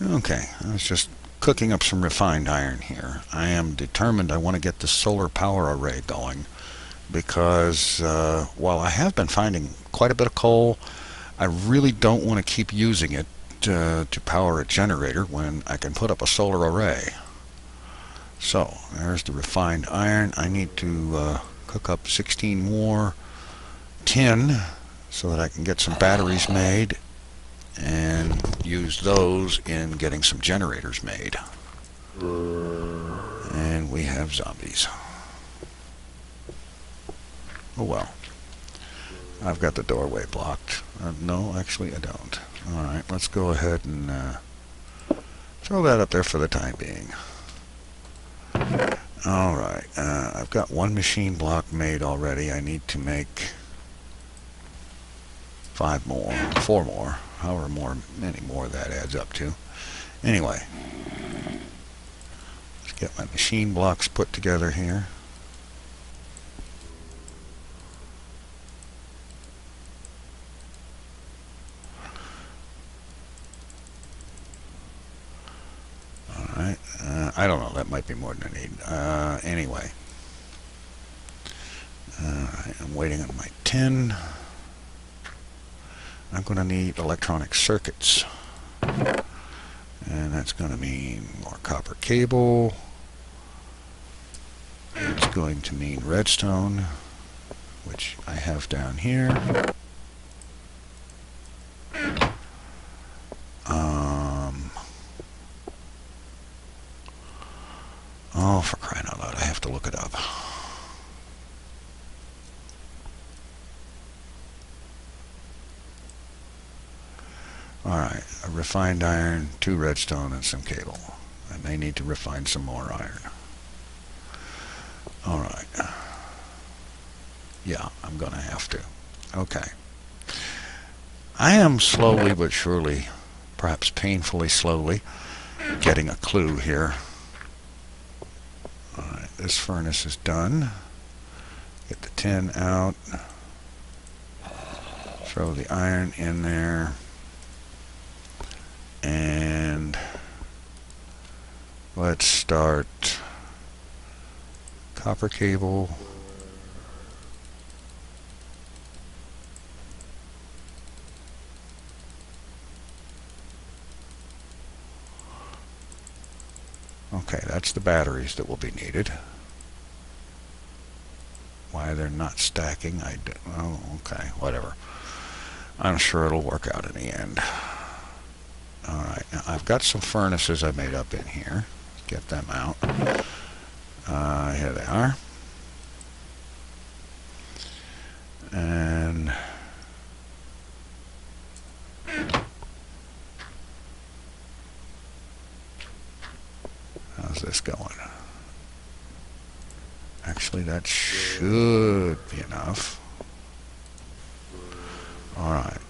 Okay, I was just cooking up some refined iron here. I am determined I want to get the solar power array going because while I have been finding quite a bit of coal, I really don't want to keep using it to power a generator when I can put up a solar array. So there's the refined iron. I need to cook up 16 more tin so that I can get some batteries made and use those in getting some generators made. And we have zombies. Oh well. I've got the doorway blocked. No, actually I don't. Alright, let's go ahead and throw that up there for the time being. Alright, I've got one machine block made already. I need to make 5 more, 4 more, however many more that adds up to. Anyway, let's get my machine blocks put together here. Alright, I don't know, that might be more than I need. Anyway, I'm waiting on my tin. I'm going to need electronic circuits, and that's going to mean more copper cable. It's going to mean redstone, which I have down here. Oh, for crying out loud, I have to look it up. Alright, a refined iron, 2 redstone, and some cable. I may need to refine some more iron. Alright. Yeah, I'm going to have to. Okay. I am slowly but surely, perhaps painfully slowly, getting a clue here. Alright, this furnace is done. Get the tin out. Throw the iron in there. And let's start copper cable. Okay, that's the batteries that will be needed. Why they're not stacking, oh, okay, whatever. I'm sure it'll work out in the end. Alright, now I've got some furnaces I made up in here. Let's get them out. Here they are. And how's this going? Actually, that should be enough. Alright.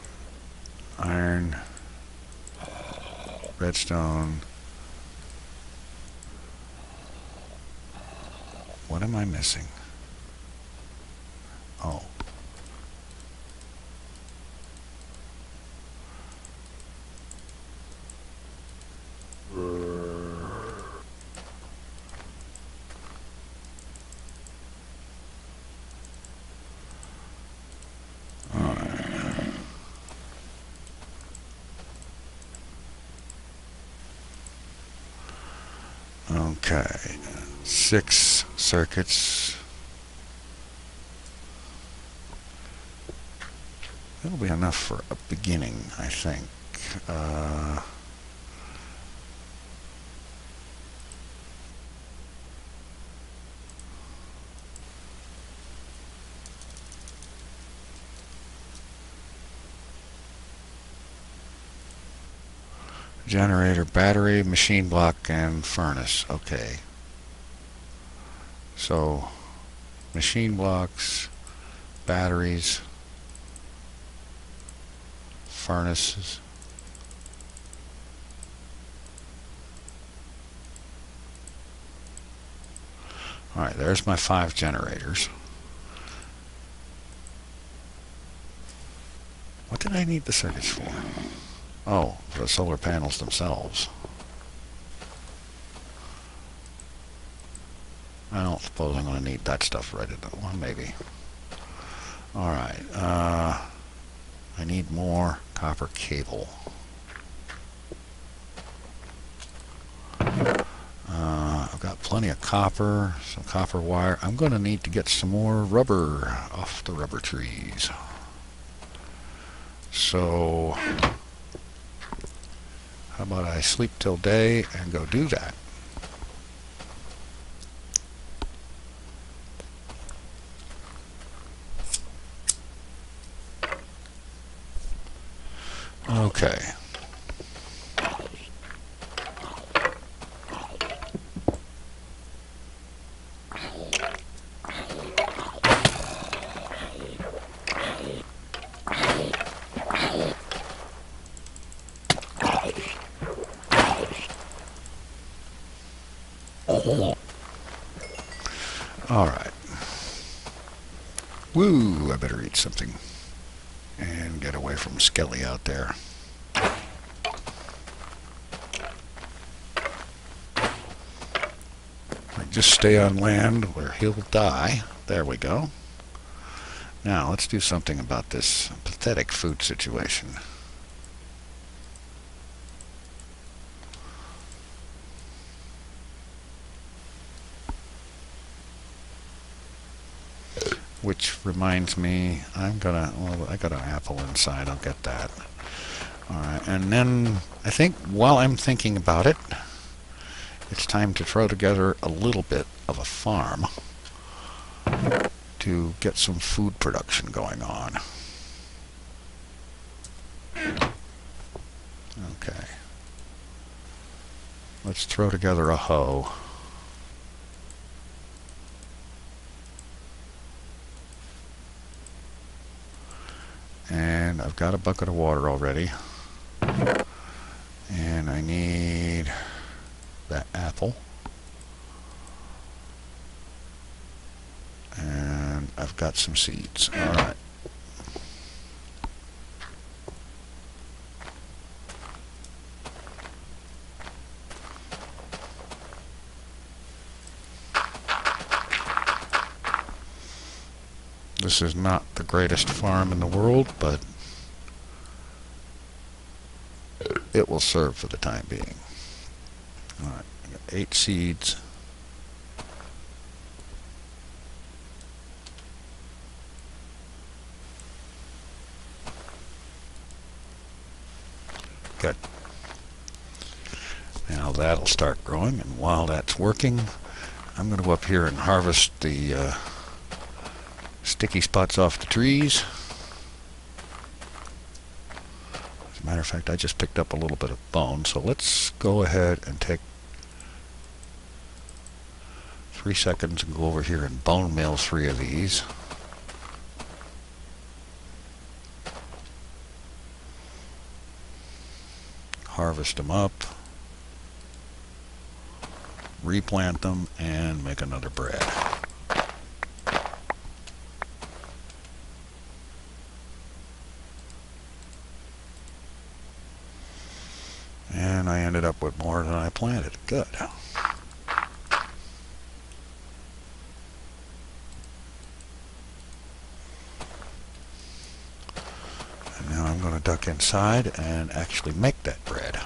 Iron. Redstone. What am I missing? Oh. Okay, 6 circuits. That'll be enough for a beginning, I think. Generator, battery, machine block, and furnace. Okay. So, machine blocks, batteries, furnaces. Alright, there's my 5 generators. What did I need the circuits for? Oh, for the solar panels themselves. I don't suppose I'm going to need that stuff right at that one, maybe. Alright, I need more copper cable. I've got plenty of copper, some copper wire. I'm going to need to get some more rubber off the rubber trees. So, how about I sleep till day and go do that? Okay. Alright. Woo, I better eat something and get away from Skelly out there. Just stay on land where he'll die. There we go. Now let's do something about this pathetic food situation. Which reminds me, I got an apple inside, I'll get that. Alright, and then I think while I'm thinking about it, it's time to throw together a little bit of a farm to get some food production going on. Okay. Let's throw together a hoe. And I've got a bucket of water already. And I need that apple. And I've got some seeds. Alright. This is not the greatest farm in the world, but it will serve for the time being. Alright, I got 8 seeds. Good. Now that'll start growing, and while that's working, I'm going to go up here and harvest the sticky spots off the trees. As a matter of fact, I just picked up a little bit of bone, so let's go ahead and take 3 seconds and go over here and bone meal 3 of these. Harvest them up, replant them, and make another bread. And I ended up with more than I planted. Good. And now I'm going to duck inside and actually make that bread.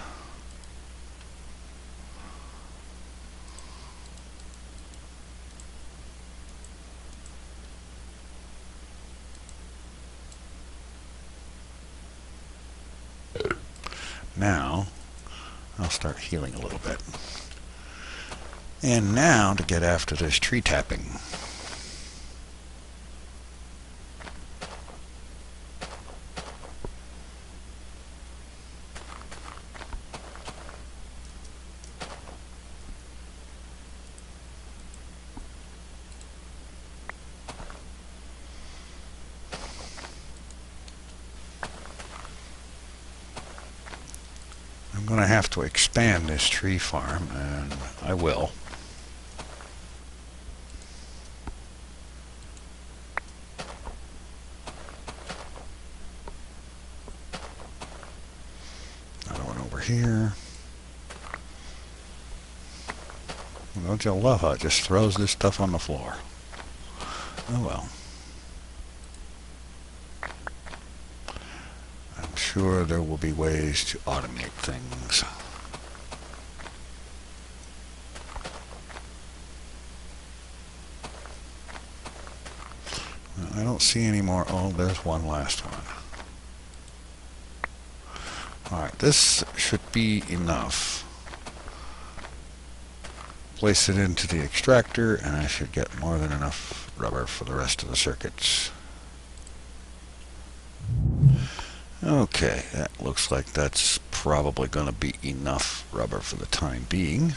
Now I'll start healing a little bit. And now to get after this tree tapping. I'm going to have to expand this tree farm, and I will. Another one over here. Don't you love how it just throws this stuff on the floor? Oh well. I'm sure there will be ways to automate things. I don't see any more. Oh, there's one last one. Alright, this should be enough. Place it into the extractor, and I should get more than enough rubber for the rest of the circuits. Okay, that looks like that's probably going to be enough rubber for the time being.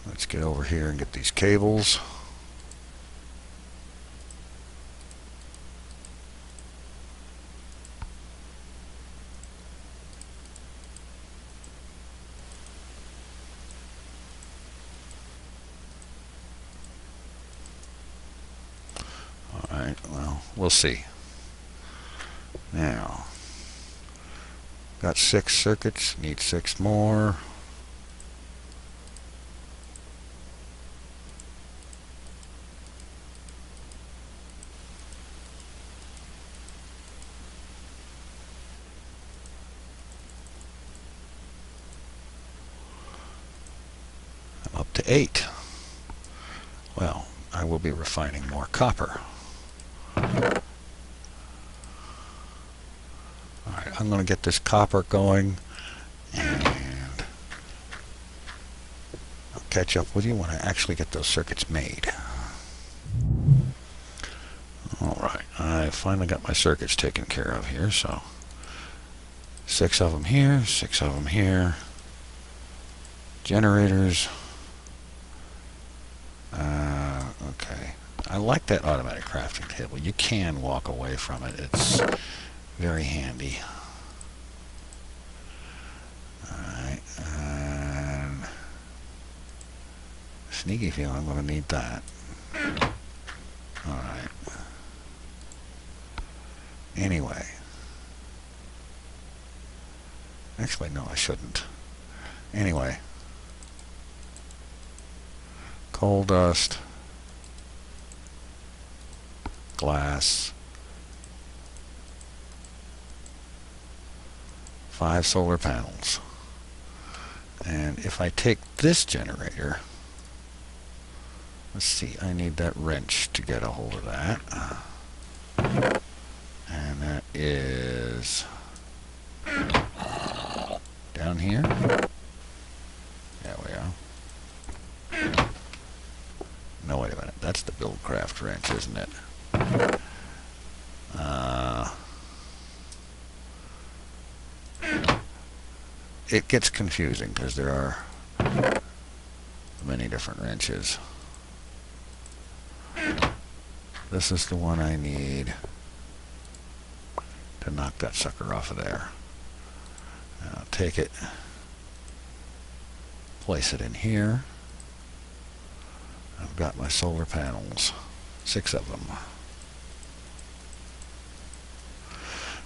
Let's get over here and get these cables. Alright, well, we'll see. Now, got 6 circuits, need 6 more. I'm up to 8. Well, I will be refining more copper. Alright, I'm going to get this copper going, and I'll catch up with you when I actually get those circuits made. Alright, I finally got my circuits taken care of here, so 6 of them here, 6 of them here. Generators. Okay. I like that automatic crafting table. You can walk away from it. It's very handy. Alright, and sneaky feeling I'm going to need that. Alright. Anyway. Actually, no, I shouldn't. Anyway. Coal dust. Glass. 5 solar panels. And if I take this generator, let's see, I need that wrench to get a hold of that. And that is down here. There we are. No, wait a minute. That's the Buildcraft wrench, isn't it? It gets confusing because there are many different wrenches. This is the one I need to knock that sucker off of there. And I'll take it, place it in here. I've got my solar panels, 6 of them.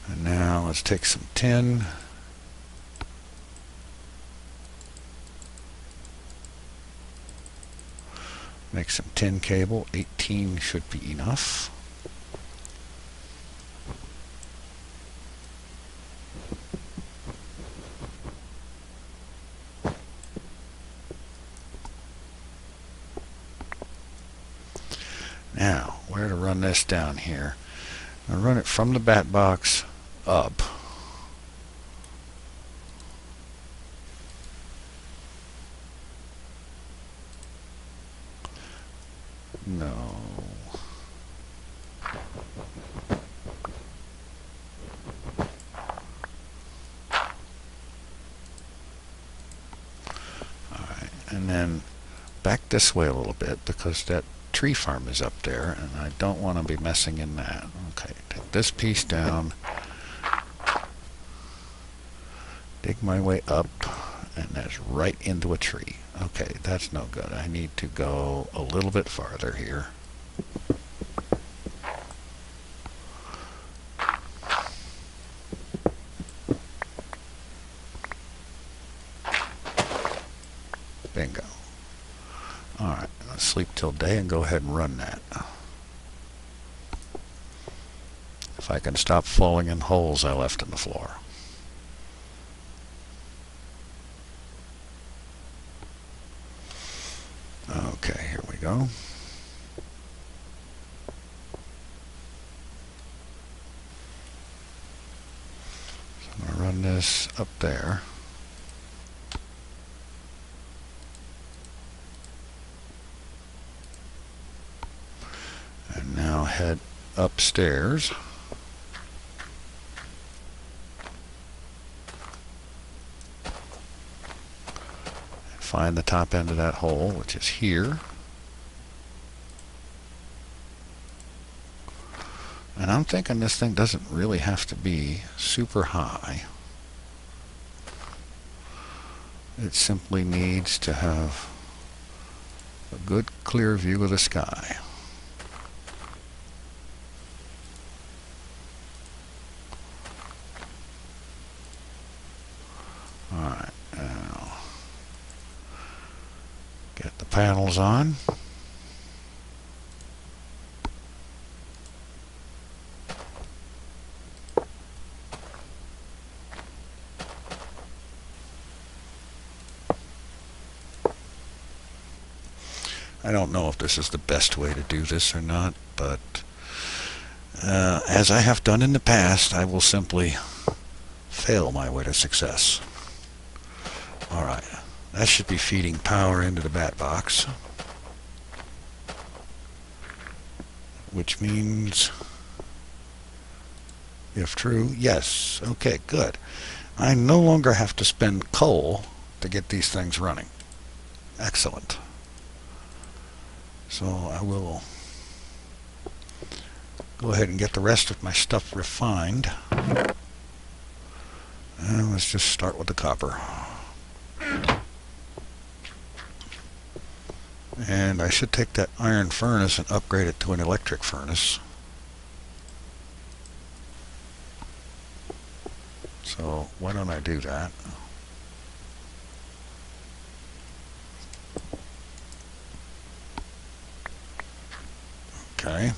And now let's take some tin. Make some tin cable. 18 should be enough. Now, where to run this down here? I'll run it from the bat box up. No. Alright, and then back this way a little bit because that tree farm is up there and I don't want to be messing in that. Okay, take this piece down, dig my way up, and that's right into a tree. Okay, that's no good. I need to go a little bit farther here. Bingo. Alright, let's sleep till day and go ahead and run that. If I can stop falling in holes I left in the floor. Okay, here we go. So I'm going to run this up there. And now head upstairs. Find the top end of that hole, which is here. And I'm thinking this thing doesn't really have to be super high. It simply needs to have a good clear view of the sky. Alright, now get the panels on. I don't know if this is the best way to do this or not, but as I have done in the past, I will simply fail my way to success. Alright, that should be feeding power into the bat box, which means, if true, yes. Okay, good. I no longer have to spend coal to get these things running. Excellent. So I will go ahead and get the rest of my stuff refined. And let's just start with the copper. And I should take that iron furnace and upgrade it to an electric furnace. So why don't I do that? Okay.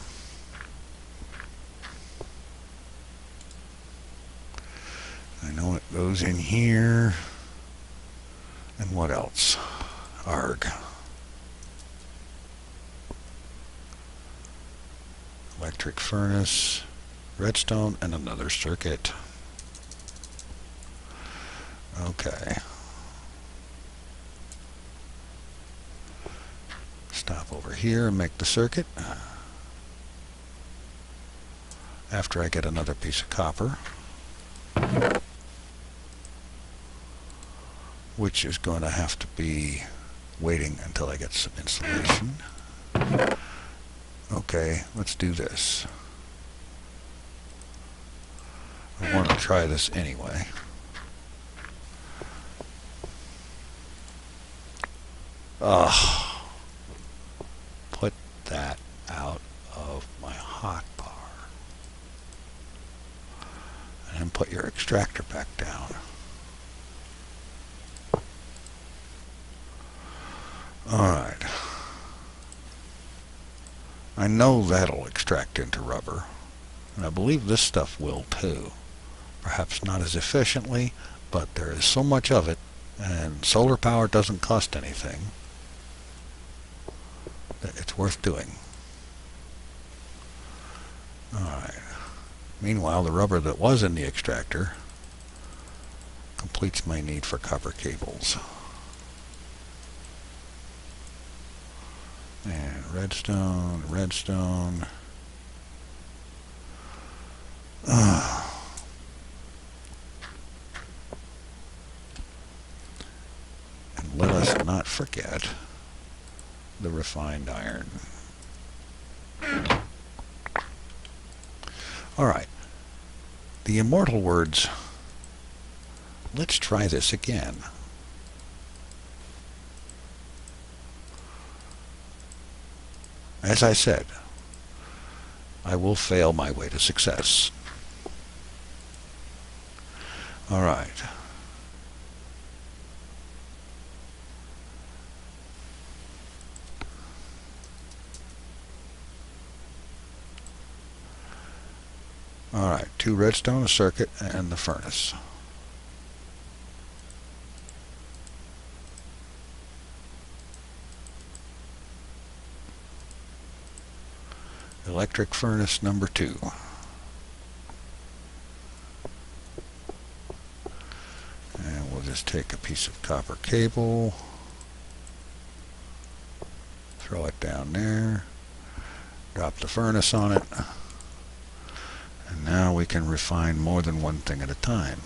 I know it goes in here. And what else? Arg. Electric furnace, redstone, and another circuit. Okay. Stop over here and make the circuit. After I get another piece of copper, which is going to have to be waiting until I get some insulation. Okay, let's do this. I want to try this anyway. Ugh. Put that out of my hot bar. And then put your extractor back down. Alright. I know that'll extract into rubber. And I believe this stuff will too. Perhaps not as efficiently, but there is so much of it, and solar power doesn't cost anything, that it's worth doing. Alright. Meanwhile, the rubber that was in the extractor completes my need for copper cables. And redstone, redstone. And let us not forget the refined iron. Alright. The immortal words, let's try this again. As I said, I will fail my way to success. Alright. Alright, 2 redstone, a circuit, and the furnace. Electric furnace number 2. And we'll just take a piece of copper cable, throw it down there, drop the furnace on it, and now we can refine more than one thing at a time,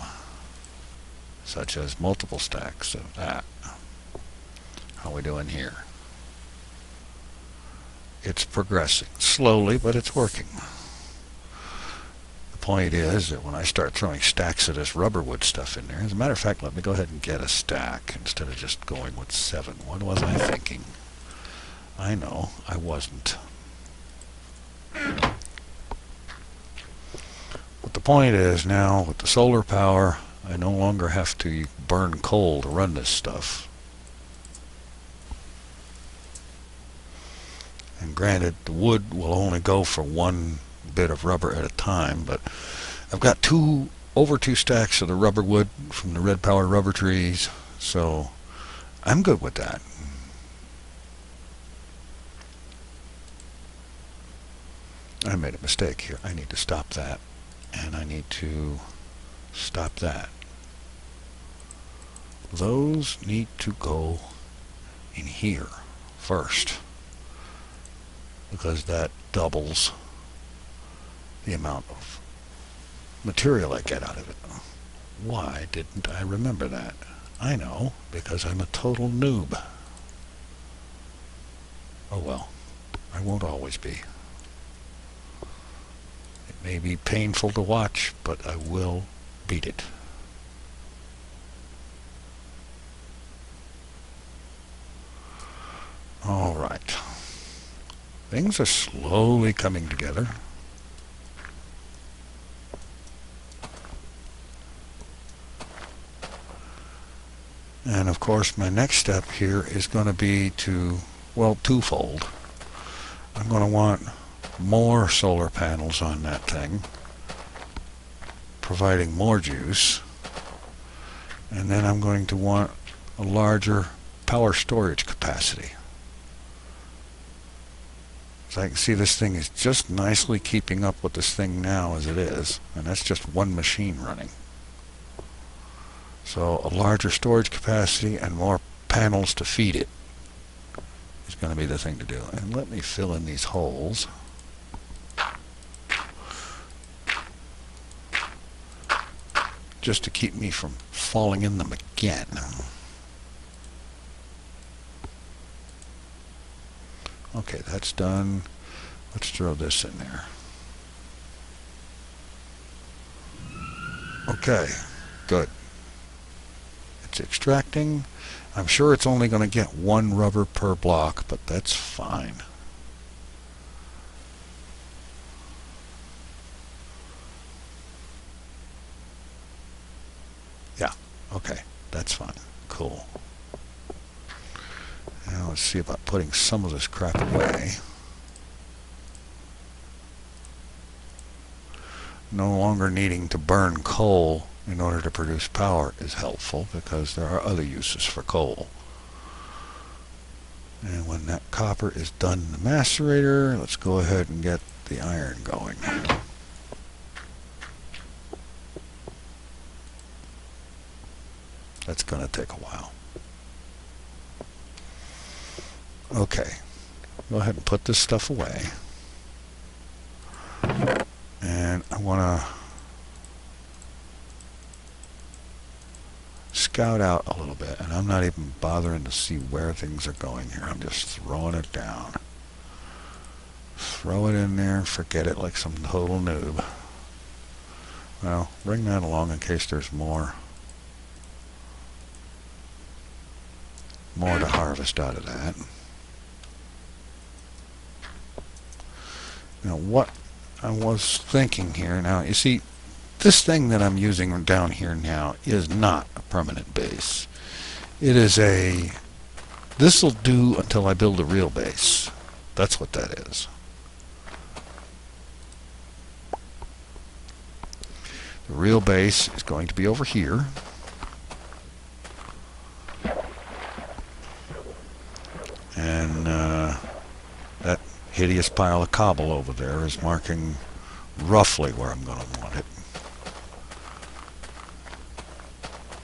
such as multiple stacks of that. How are we doing here? It's progressing slowly, but it's working. The point is that when I start throwing stacks of this rubber wood stuff in there, as a matter of fact, let me go ahead and get a stack instead of just going with 7. What was I thinking? I know, I wasn't. But the point is now, with the solar power, I no longer have to burn coal to run this stuff. And granted, the wood will only go for 1 bit of rubber at a time, but I've got over 2 stacks of the rubber wood from the red power rubber trees, so I'm good with that. I made a mistake here. I need to stop that, and I need to stop that. Those need to go in here first, because that doubles the amount of material I get out of it. Why didn't I remember that? I know, because I'm a total noob. Oh well, I won't always be. It may be painful to watch, but I will beat it. All right. Things are slowly coming together. And of course my next step here is going to be to, well, twofold. I'm going to want more solar panels on that thing, providing more juice. And then I'm going to want a larger power storage capacity. So I can see this thing is just nicely keeping up with this thing now as it is, and that's just one machine running. So a larger storage capacity and more panels to feed it is going to be the thing to do. And let me fill in these holes. Just to keep me from falling in them again. Okay, that's done. Let's throw this in there. Okay, good. It's extracting. I'm sure it's only going to get 1 rubber per block, but that's fine. Yeah, okay, that's fine. Cool. Now let's see about putting some of this crap away. No longer needing to burn coal in order to produce power is helpful, because there are other uses for coal. And when that copper is done in the macerator, let's go ahead and get the iron going. That's going to take a while. Okay, go ahead and put this stuff away. And I want to scout out a little bit, and I'm not even bothering to see where things are going here. I'm just throwing it down. Throw it in there and forget it like some total noob. Well, bring that along in case there's more to harvest out of that. Now what I was thinking here, now you see, this thing that I'm using down here now is not a permanent base. It is this'll do until I build a real base. That's what that is. The real base is going to be over here. And that hideous pile of cobble over there is marking roughly where I'm going to want it.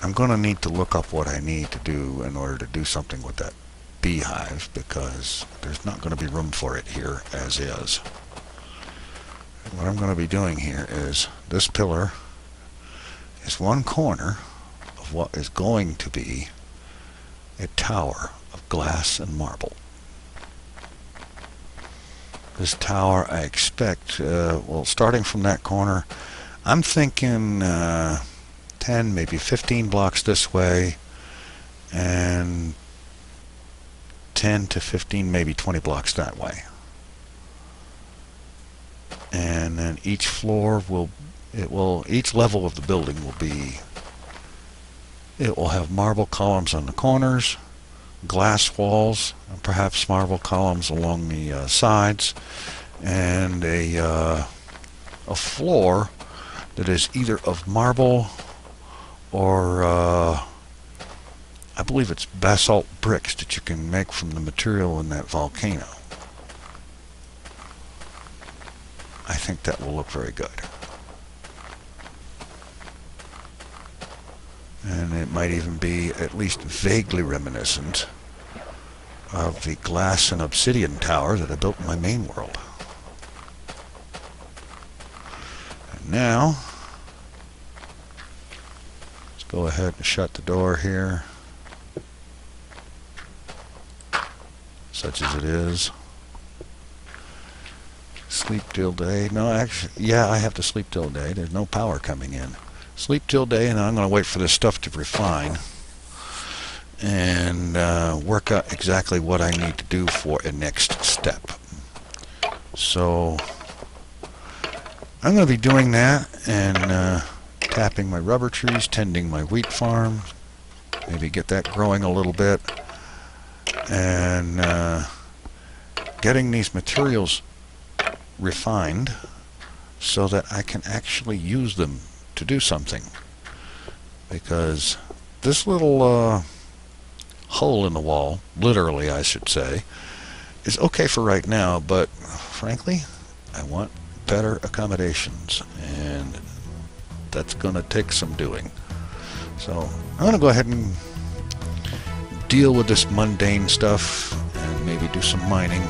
I'm going to need to look up what I need to do in order to do something with that beehive, because there's not going to be room for it here as is. What I'm going to be doing here is, this pillar is one corner of what is going to be a tower of glass and marble. This tower, I expect, well, starting from that corner, I'm thinking 10, maybe 15 blocks this way, and 10 to 15, maybe 20 blocks that way. And then each floor each level of the building will have marble columns on the corners, glass walls, and perhaps marble columns along the sides, and a floor that is either of marble or I believe it's basalt bricks that you can make from the material in that volcano. I think that will look very good. And it might even be at least vaguely reminiscent of the glass and obsidian tower that I built in my main world. And now, let's go ahead and shut the door here, such as it is. Sleep till day. No, actually, yeah, I have to sleep till day. There's no power coming in. Sleep till day, and I'm going to wait for this stuff to refine and work out exactly what I need to do for a next step. So I'm going to be doing that and tapping my rubber trees, tending my wheat farm, maybe get that growing a little bit, and getting these materials refined so that I can actually use them to do something. Because this little hole in the wall, literally I should say, is okay for right now, but frankly I want better accommodations, and that's going to take some doing. So I'm going to go ahead and deal with this mundane stuff and maybe do some mining.